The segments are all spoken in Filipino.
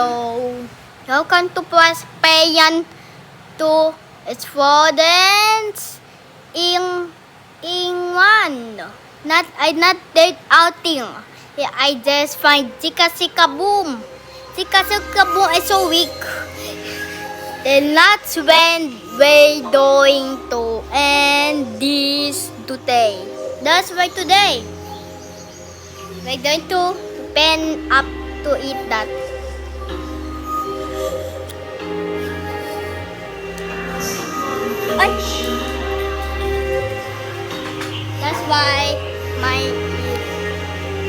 welcome to Payan to students in one. Not date outing. I just find Chika Boom. Chika Boom is so weak. And that's when we're going to end this today. That's why today we're going to pen up to eat that. Ay! That's why my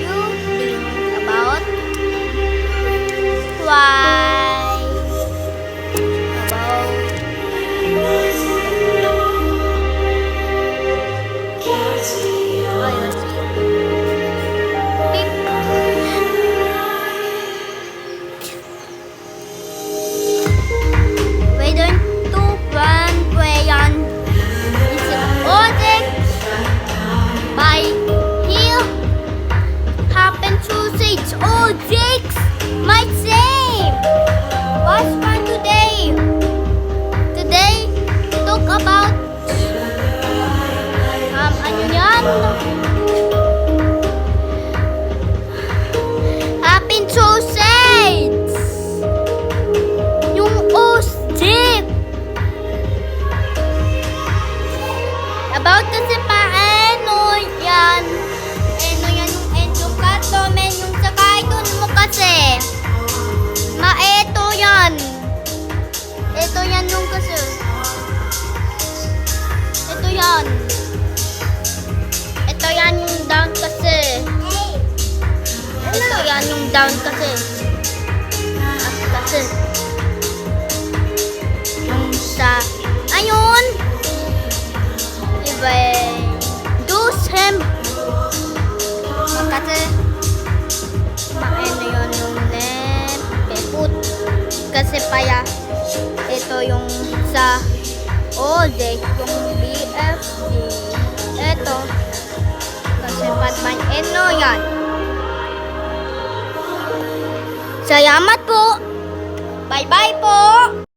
you think about why Jakes, my same. What's fun today? Today, talk about ano yan? Happen sausage. Yung osjik. About kasi paano yan? Ano yan yung edukato, men yung kasi eto yan. Ito yan yung kasi. Ito yan. Ito yan yung down kasi. Ito yan yung down kasi. Kasi. Yung sa ayun. Iba do him. Kasi kasi paya ito yung sa OJ yung BFD ito kasi patman eno yan. Salamat po, bye bye po.